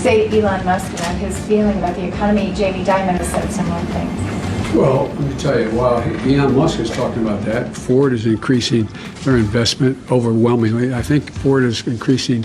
say to Elon Musk about his feeling about the economy? Jamie Dimon has said similar things. Well, let me tell you, while Elon Musk is talking about that, Ford is increasing their investment overwhelmingly. I think Ford is increasing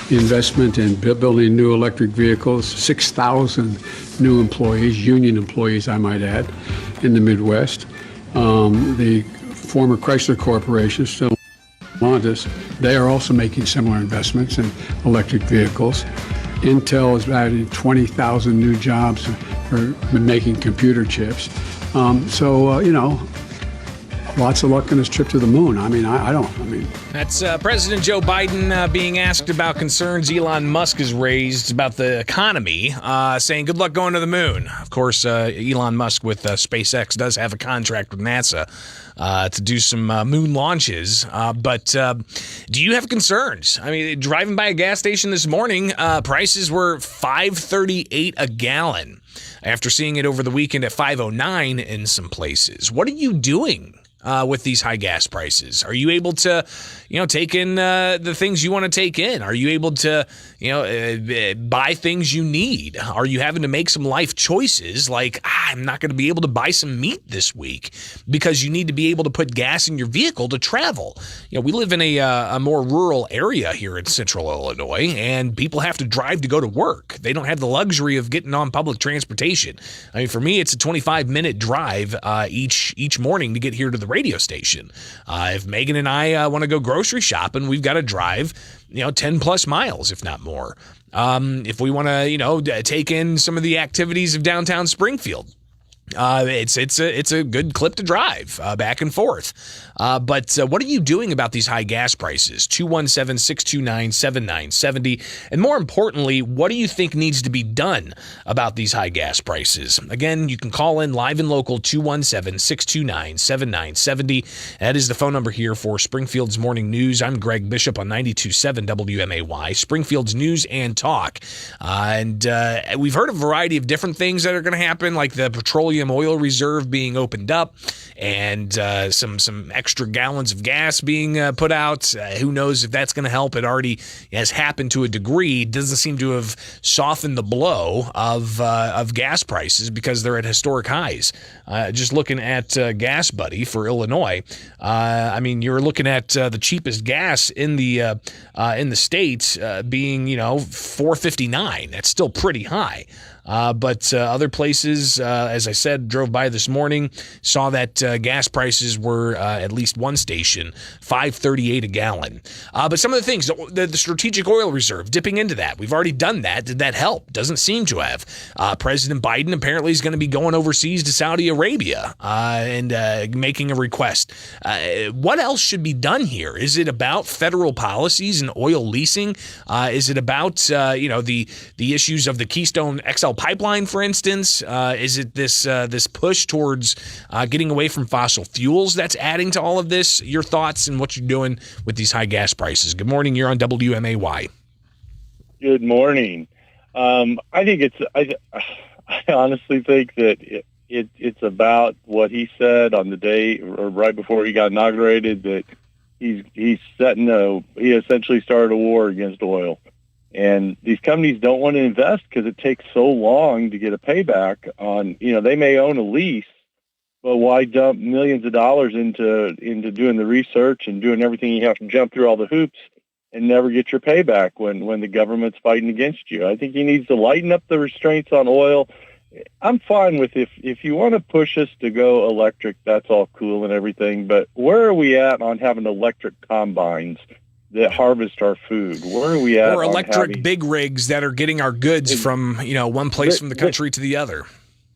the investment in building new electric vehicles, 6,000 new employees, union employees, I might add, in the Midwest. The former Chrysler Corporation, still Stellantis, they are also making similar investments in electric vehicles. Intel is adding 20,000 new jobs for making computer chips. Lots of luck on his trip to the moon. That's President Joe Biden being asked about concerns Elon Musk has raised about the economy, saying good luck going to the moon. Of course, Elon Musk with SpaceX does have a contract with NASA to do some moon launches. But do you have concerns? I mean, driving by a gas station this morning, prices were $5.38 a gallon after seeing it over the weekend at $5.09 in some places. What are you doing with these high gas prices? Are you able to, take in the things you want to take in? Are you able to, buy things you need? Are you having to make some life choices like, I'm not going to be able to buy some meat this week because you need to be able to put gas in your vehicle to travel? We live in a more rural area here in central Illinois, and people have to drive to go to work. They don't have the luxury of getting on public transportation. I mean, for me, it's a 25-minute drive each morning to get here to the radio station. If Megan and I want to go grocery shopping, we've got to drive, 10 plus miles, if not more. If we want to, take in some of the activities of downtown Springfield, it's a good clip to drive back and forth. But what are you doing about these high gas prices? 217-629-7970. And more importantly, what do you think needs to be done about these high gas prices? Again, you can call in live and local 217-629-7970. That is the phone number here for Springfield's Morning News. I'm Greg Bishop on 92.7 WMAY, Springfield's News and Talk. And we've heard a variety of different things that are going to happen, like the petroleum oil reserve being opened up and some extra gallons of gas being put out. Who knows if that's going to help? It already has happened to a degree. Doesn't seem to have softened the blow of gas prices because they're at historic highs. Just looking at Gas Buddy for Illinois, you're looking at the cheapest gas in the state being $4.59. That's still pretty high. But other places, as I said, drove by this morning, saw that gas prices were, at least one station, $5.38 a gallon. But some of the things, the strategic oil reserve, dipping into that, we've already done that. Did that help? Doesn't seem to have. President Biden apparently is going to be going overseas to Saudi Arabia and making a request. What else should be done here? Is it about federal policies and oil leasing? Is it about, the issues of the Keystone XL pipeline, for instance? Is it this push towards getting away from fossil fuels that's adding to all of this? Your thoughts and what you're doing with these high gas prices. Good morning. You're on WMAY. Good morning. I honestly think that it's about what he said on the day or right before he got inaugurated, that he essentially started a war against oil. And these companies don't want to invest because it takes so long to get a payback on, they may own a lease, but why dump millions of dollars into doing the research and doing everything? You have to jump through all the hoops and never get your payback when the government's fighting against you. I think he needs to lighten up the restraints on oil. I'm fine with if you want to push us to go electric, that's all cool and everything. But where are we at on having electric combines that harvest our food? Where are we at? Or electric big rigs that are getting our goods from, one place from the country to the other.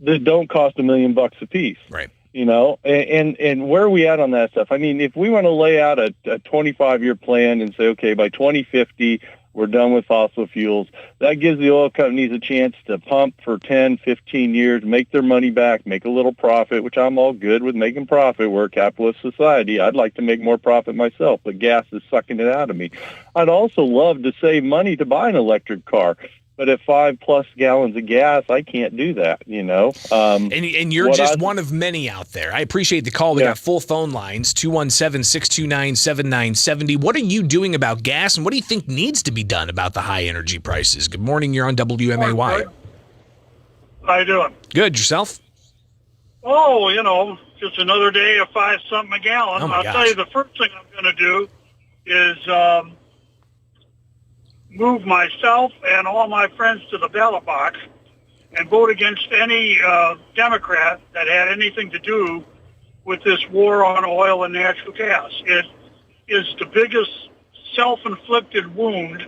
That don't cost $1 million a piece. Right. And where are we at on that stuff? I mean, if we want to lay out a 25-year plan and say, okay, by 2050, we're done with fossil fuels, that gives the oil companies a chance to pump for 10, 15 years, make their money back, make a little profit, which I'm all good with making profit. We're a capitalist society. I'd like to make more profit myself, but gas is sucking it out of me. I'd also love to save money to buy an electric car. But at 5+ gallons of gas, I can't do that, And you're just one of many out there. I appreciate the call. We got full phone lines, 217-629-7970. What are you doing about gas, and what do you think needs to be done about the high energy prices? Good morning. You're on WMAY. How you doing? Good. Yourself? Oh, just another day of 5-something a gallon. Oh, my I'll gosh. tell you, the first thing I'm going to do is move myself and all my friends to the ballot box and vote against any Democrat that had anything to do with this war on oil and natural gas. It is the biggest self-inflicted wound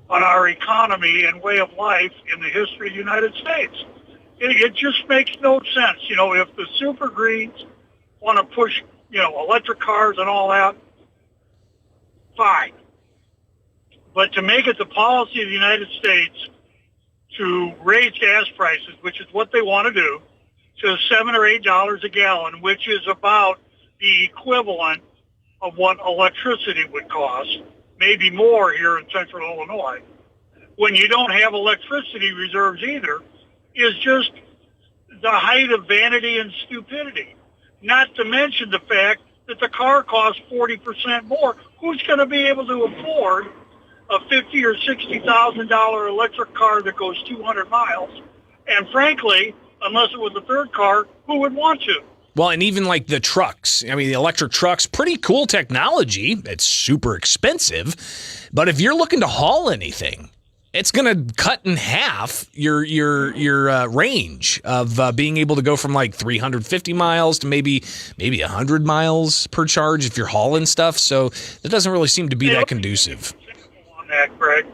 on our economy and way of life in the history of the United States. It just makes no sense. If the super greens want to push, electric cars and all that, fine. But to make it the policy of the United States to raise gas prices, which is what they want to do, to $7 or $8 a gallon, which is about the equivalent of what electricity would cost, maybe more here in central Illinois, when you don't have electricity reserves either, is just the height of vanity and stupidity. Not to mention the fact that the car costs 40% more. Who's going to be able to afford a $50,000 or $60,000 electric car that goes 200 miles? And frankly, unless it was a third car, who would want to? Well, and even like the trucks. I mean, the electric trucks, pretty cool technology. It's super expensive. But if you're looking to haul anything, it's going to cut in half your range of being able to go from like 350 miles to maybe 100 miles per charge if you're hauling stuff. So that doesn't really seem to be that conducive. On that, Greg.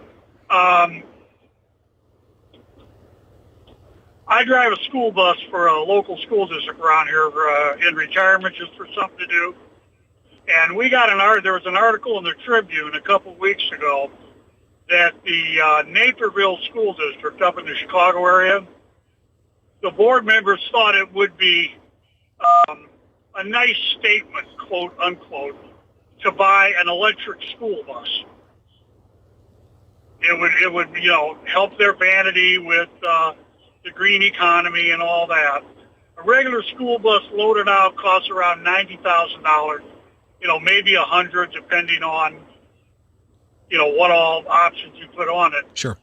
I drive a school bus for a local school district around here in retirement just for something to do. And we got there was an article in the Tribune a couple of weeks ago that the Naperville School District up in the Chicago area, the board members thought it would be a nice statement, quote unquote, to buy an electric school bus. It would help their vanity with the green economy and all that. A regular school bus loaded out costs around $90,000, maybe $100,000 depending on what all options you put on it. Sure.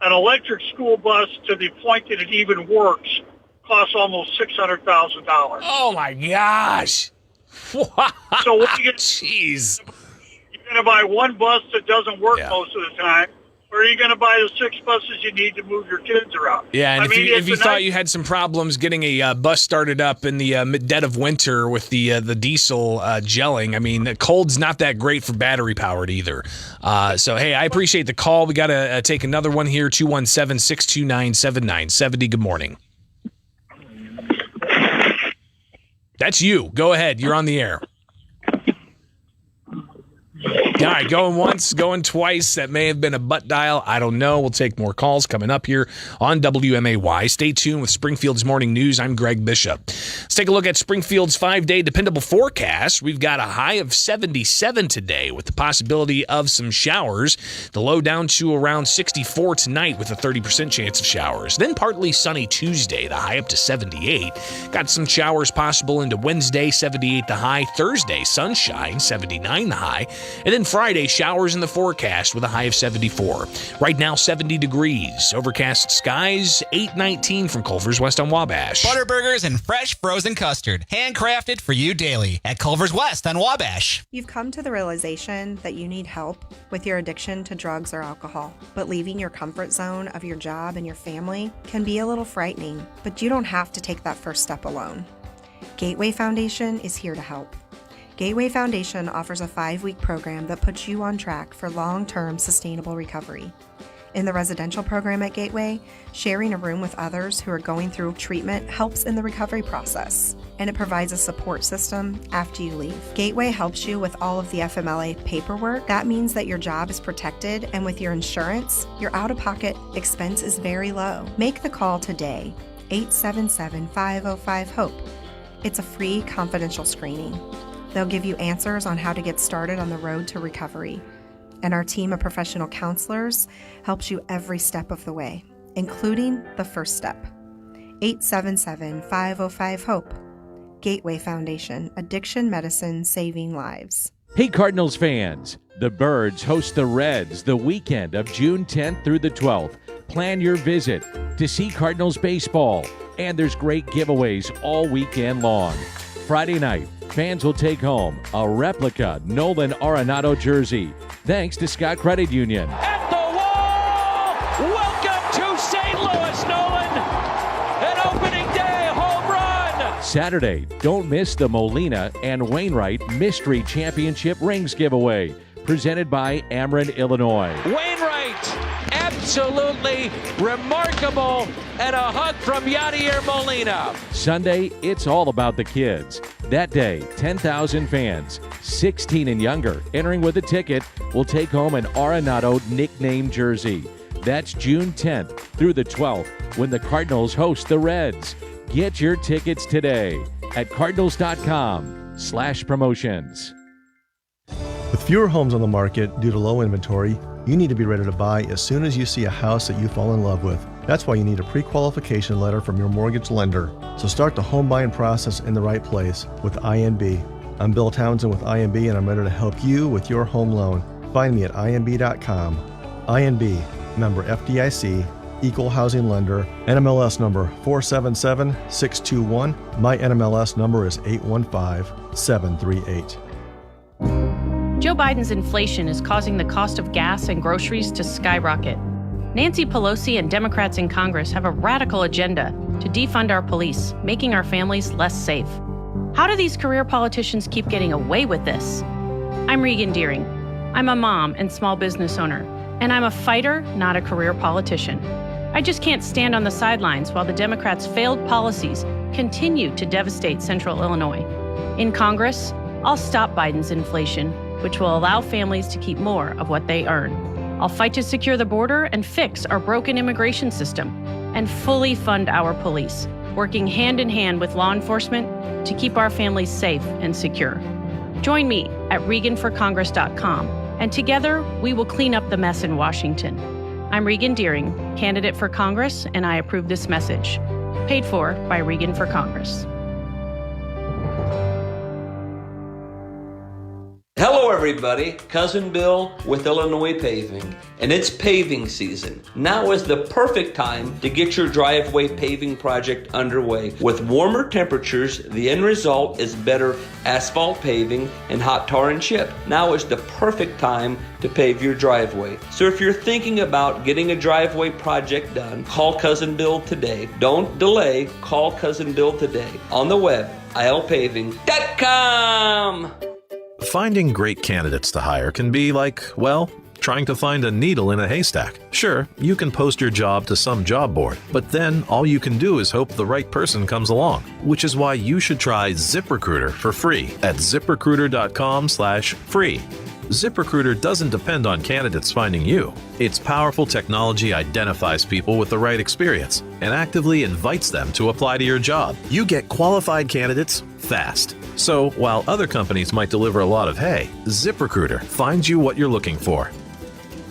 An electric school bus, to the point that it even works, costs almost $600,000. Oh my gosh! Wow. So what are you gonna, Jeez. you're going to buy one bus that doesn't work most of the time, or are you going to buy the 6 buses you need to move your kids around? Yeah, and if you thought you had some problems getting a bus started up in the dead of winter with the diesel gelling, I mean, the cold's not that great for battery powered either. So, hey, I appreciate the call. We got to take another one here, 217-629-7970. Good morning. That's you. Go ahead. You're on the air. All right, going once, going twice. That may have been a butt dial. I don't know. We'll take more calls coming up here on WMAY. Stay tuned with Springfield's Morning News. I'm Greg Bishop. Let's take a look at Springfield's 5-day dependable forecast. We've got a high of 77 today with the possibility of some showers. The low down to around 64 tonight with a 30% chance of showers. Then partly sunny Tuesday, the high up to 78. Got some showers possible into Wednesday, 78 the high. Thursday, sunshine, 79 the high. And then Friday, showers in the forecast with a high of 74. Right now, 70 degrees. Overcast skies, 819 from Culver's West on Wabash. Butterburgers and fresh frozen custard. Handcrafted for you daily at Culver's West on Wabash. You've come to the realization that you need help with your addiction to drugs or alcohol, but leaving your comfort zone of your job and your family can be a little frightening, but you don't have to take that first step alone. Gateway Foundation is here to help. Gateway Foundation offers a 5-week program that puts you on track for long-term sustainable recovery. In the residential program at Gateway, sharing a room with others who are going through treatment helps in the recovery process, and it provides a support system after you leave. Gateway helps you with all of the FMLA paperwork. That means that your job is protected, and with your insurance, your out-of-pocket expense is very low. Make the call today, 877-505-HOPE. It's a free confidential screening. They'll give you answers on how to get started on the road to recovery. And our team of professional counselors helps you every step of the way, including the first step. 877-505-HOPE. Gateway Foundation, Addiction Medicine Saving Lives. Hey Cardinals fans, the Birds host the Reds the weekend of June 10th through the 12th. Plan your visit to see Cardinals baseball, and there's great giveaways all weekend long. Friday night, fans will take home a replica Nolan Arenado jersey, thanks to Scott Credit Union. At the wall! Welcome to St. Louis, Nolan! An opening day home run! Saturday, don't miss the Molina and Wainwright Mystery Championship Rings giveaway, presented by Ameren, Illinois. Wainwright, absolutely remarkable, and a hug from Yadier Molina. Sunday, it's all about the kids. That day, 10,000 fans, 16 and younger, entering with a ticket, will take home an Arenado nickname jersey. That's June 10th through the 12th when the Cardinals host the Reds. Get your tickets today at cardinals.com/promotions. With fewer homes on the market due to low inventory, you need to be ready to buy as soon as you see a house that you fall in love with. That's why you need a pre-qualification letter from your mortgage lender. So start the home buying process in the right place with INB. I'm Bill Townsend with INB, and I'm ready to help you with your home loan. Find me at INB.com. INB, member FDIC, equal housing lender, NMLS number 477621. My NMLS number is 815738. Joe Biden's inflation is causing the cost of gas and groceries to skyrocket. Nancy Pelosi and Democrats in Congress have a radical agenda to defund our police, making our families less safe. How do these career politicians keep getting away with this? I'm Regan Deering. I'm a mom and small business owner, and I'm a fighter, not a career politician. I just can't stand on the sidelines while the Democrats' failed policies continue to devastate Central Illinois. In Congress, I'll stop Biden's inflation, which will allow families to keep more of what they earn. I'll fight to secure the border and fix our broken immigration system, and fully fund our police, working hand in hand with law enforcement to keep our families safe and secure. Join me at ReganForCongress.com, and together we will clean up the mess in Washington. I'm Regan Deering, candidate for Congress, and I approve this message. Paid for by Regan for Congress. Hello everybody, Cousin Bill with Illinois Paving, and it's paving season. Now is the perfect time to get your driveway paving project underway. With warmer temperatures, the end result is better asphalt paving and hot tar and chip. Now is the perfect time to pave your driveway. So if you're thinking about getting a driveway project done, call Cousin Bill today. Don't delay, call Cousin Bill today. On the web, ilpaving.com. Finding great candidates to hire can be like, well, trying to find a needle in a haystack. Sure, you can post your job to some job board, but then all you can do is hope the right person comes along, which is why you should try ZipRecruiter for free at ZipRecruiter.com/free. ZipRecruiter doesn't depend on candidates finding you. Its powerful technology identifies people with the right experience and actively invites them to apply to your job. You get qualified candidates fast. So while other companies might deliver a lot of hay, ZipRecruiter finds you what you're looking for.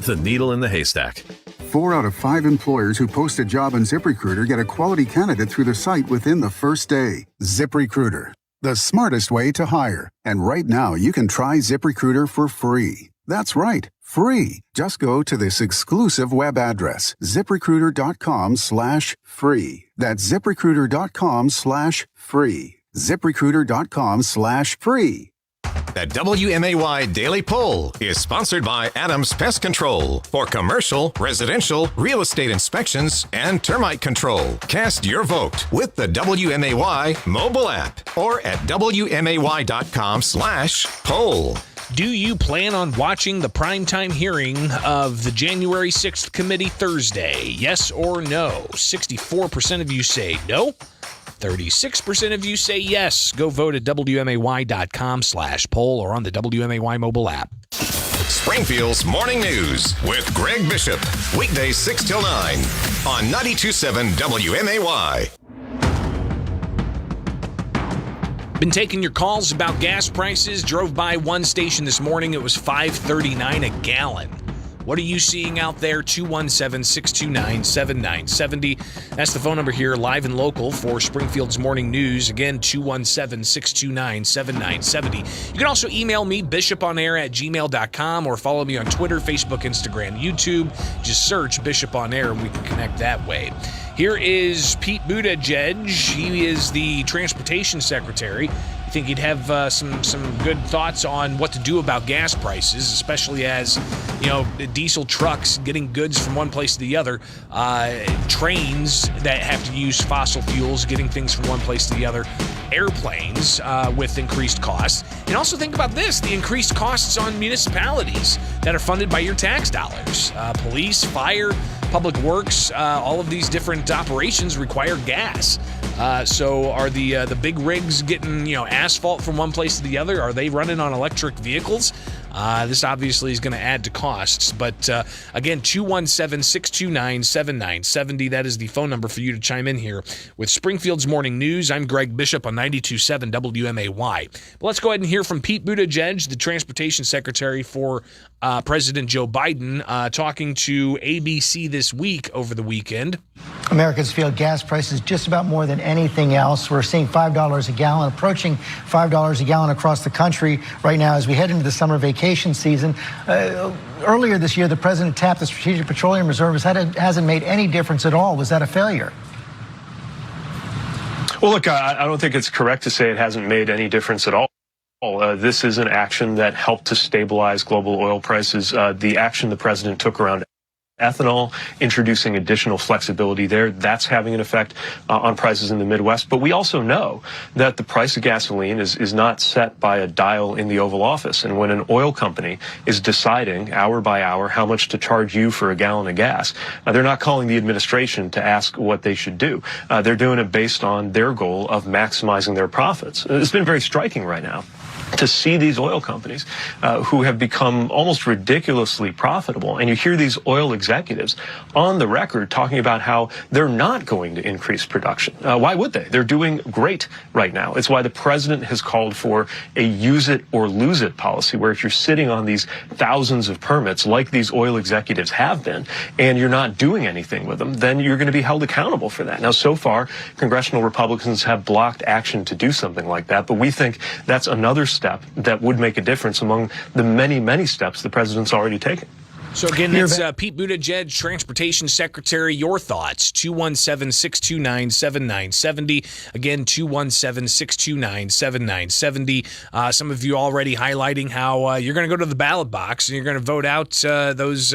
The needle in the haystack. 4 out of 5 employers who post a job on ZipRecruiter get a quality candidate through the site within the first day. ZipRecruiter, the smartest way to hire. And right now, you can try ZipRecruiter for free. That's right, free. Just go to this exclusive web address, ZipRecruiter.com/free. That's ZipRecruiter.com/free. ZipRecruiter.com/free. The WMAY Daily Poll is sponsored by Adams Pest Control for commercial, residential, real estate inspections, and termite control. Cast your vote with the WMAY mobile app or at WMAY.com/poll. Do you plan on watching the primetime hearing of the January 6th committee Thursday? Yes or no? 64% of you say no. 36% of you say yes. Go vote at WMAY.com/poll or on the WMAY mobile app. Springfield's Morning News with Greg Bishop. Weekdays 6 till 9 on 92.7 WMAY. Been taking your calls about gas prices. Drove by one station this morning. It was $5.39 a gallon. What are you seeing out there? 217-629-7970. That's the phone number here, live and local for Springfield's Morning News. Again, 217-629-7970. You can also email me, bishoponair@gmail.com, or follow me on Twitter, Facebook, Instagram, YouTube. Just search Bishop on Air and we can connect that way. Here is Pete Buttigieg. He is the transportation secretary. I think he'd have some good thoughts on what to do about gas prices, especially as, diesel trucks getting goods from one place to the other, trains that have to use fossil fuels getting things from one place to the other, airplanes with increased costs. And also think about this, the increased costs on municipalities that are funded by your tax dollars. Police, fire, public works, all of these different operations require gas. So are the big rigs getting, asphalt from one place to the other? Are they running on electric vehicles? This obviously is going to add to costs. But again, 217-629-7970. That is the phone number for you to chime in here with Springfield's Morning News. I'm Greg Bishop on 92.7 WMAY. But let's go ahead and hear from Pete Buttigieg, the transportation secretary for President Joe Biden, talking to ABC This Week over the weekend. Americans feel gas prices just about more than anything else. We're seeing $5 a gallon, approaching $5 a gallon across the country right now as we head into the summer vacation season. Earlier this year, the president tapped the Strategic Petroleum Reserve. It hasn't made any difference at all. Was that a failure? Well, look, I don't think it's correct to say it hasn't made any difference at all. This is an action that helped to stabilize global oil prices. The action the president took around ethanol, introducing additional flexibility there, that's having an effect on prices in the Midwest. But we also know that the price of gasoline is not set by a dial in the Oval Office. And when an oil company is deciding hour by hour how much to charge you for a gallon of gas, they're not calling the administration to ask what they should do. They're doing it based on their goal of maximizing their profits. It's been very striking right now to see these oil companies who have become almost ridiculously profitable. And you hear these oil executives on the record talking about how they're not going to increase production. Why would they? They're doing great right now. It's why the president has called for a use it or lose it policy, where if you're sitting on these thousands of permits like these oil executives have been, and you're not doing anything with them, then you're going to be held accountable for that. Now, so far, congressional Republicans have blocked action to do something like that, but we think that's another step that would make a difference among the many, many steps the president's already taken. So again, that's Pete Buttigieg, Transportation Secretary. Your thoughts, 217-629-7970. Again, 217-629-7970. Some of you already highlighting how you're going to go to the ballot box and you're going to vote out those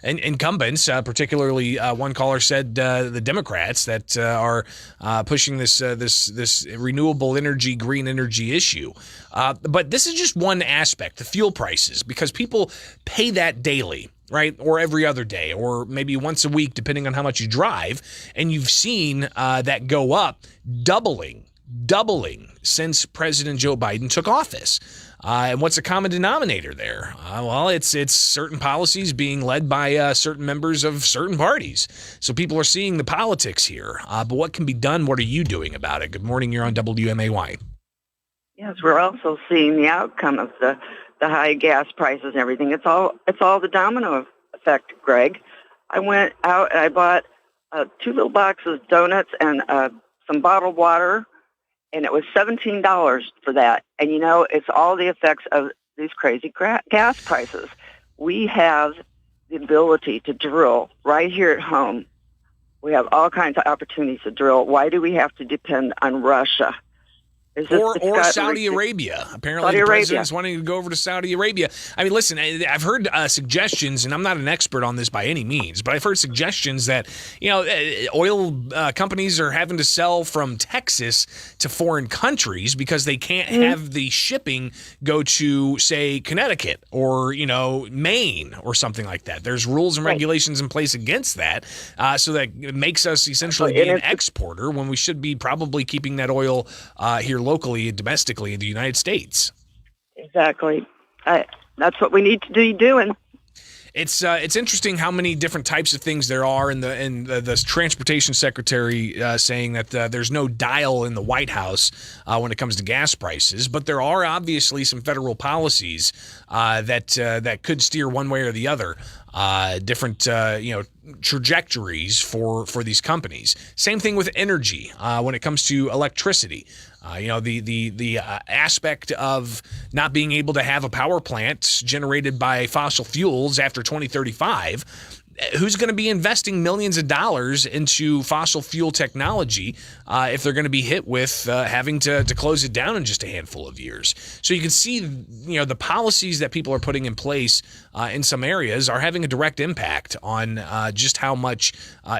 incumbents. Particularly, one caller said the Democrats that are pushing this renewable energy, green energy issue. But this is just one aspect, the fuel prices, because people pay that daily, right? Or every other day, or maybe once a week, depending on how much you drive. And you've seen that go up, doubling since President Joe Biden took office. And what's the common denominator there? Well, it's certain policies being led by certain members of certain parties. So people are seeing the politics here. But what can be done? What are you doing about it? Good morning. You're on WMAY. Yes, we're also seeing the outcome of the high gas prices and everything. It's all the domino effect, Greg. I went out and I bought 2 little boxes of donuts and some bottled water, and it was $17 for that. And it's all the effects of these crazy gas prices. We have the ability to drill right here at home. We have all kinds of opportunities to drill. Why do we have to depend on Russia? Or Saudi Arabia. Apparently the president's wanting to go over to Saudi Arabia. I mean, listen, I've heard suggestions, and I'm not an expert on this by any means, but I've heard suggestions that, oil companies are having to sell from Texas to foreign countries because they can't have the shipping go to, say, Connecticut or, Maine or something like that. There's rules and regulations in place against that, so that it makes us essentially be an exporter when we should be probably keeping that oil here locally and domestically in the United States. Exactly. That's what we need to be doing. It's interesting how many different types of things there are, and the transportation secretary saying that there's no dial in the White House when it comes to gas prices, but there are obviously some federal policies that could steer one way or the other. Different trajectories for these companies. Same thing with energy when it comes to electricity. The aspect of not being able to have a power plant generated by fossil fuels after 2035. Who's going to be investing millions of dollars into fossil fuel technology if they're going to be hit with having to close it down in just a handful of years? So you can see, the policies that people are putting in place in some areas are having a direct impact on just how much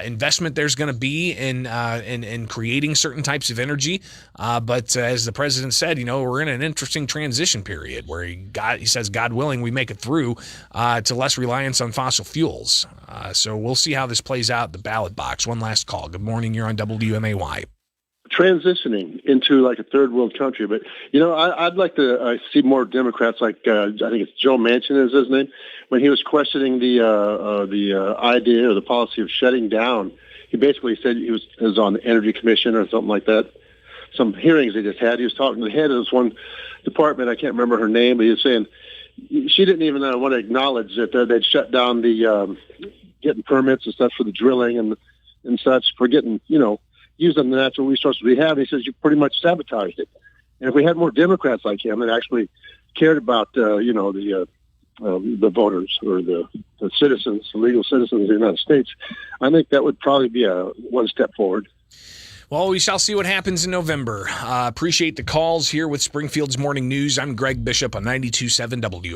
investment there's going to be in creating certain types of energy. But as the president said, we're in an interesting transition period where he says, God willing, we make it through to less reliance on fossil fuels. So we'll see how this plays out. The ballot box. One last call. Good morning. You're on WMAY. Transitioning into like a third world country, but I'd like to see more Democrats like I think it's Joe Manchin is his name, when he was questioning the idea or the policy of shutting down. He basically said he was on the Energy Commission or something like that. Some hearings they just had. He was talking to the head of this one department. I can't remember her name, but he was saying she didn't even want to acknowledge that they'd shut down the getting permits and stuff for the drilling and such, for getting, using the natural resources we have. And he says you pretty much sabotaged it. And if we had more Democrats like him that actually cared about, the voters or the citizens, the legal citizens of the United States, I think that would probably be a one step forward. Well, we shall see what happens in November. Appreciate the calls here with Springfield's Morning News. I'm Greg Bishop on 92.7 WMAY.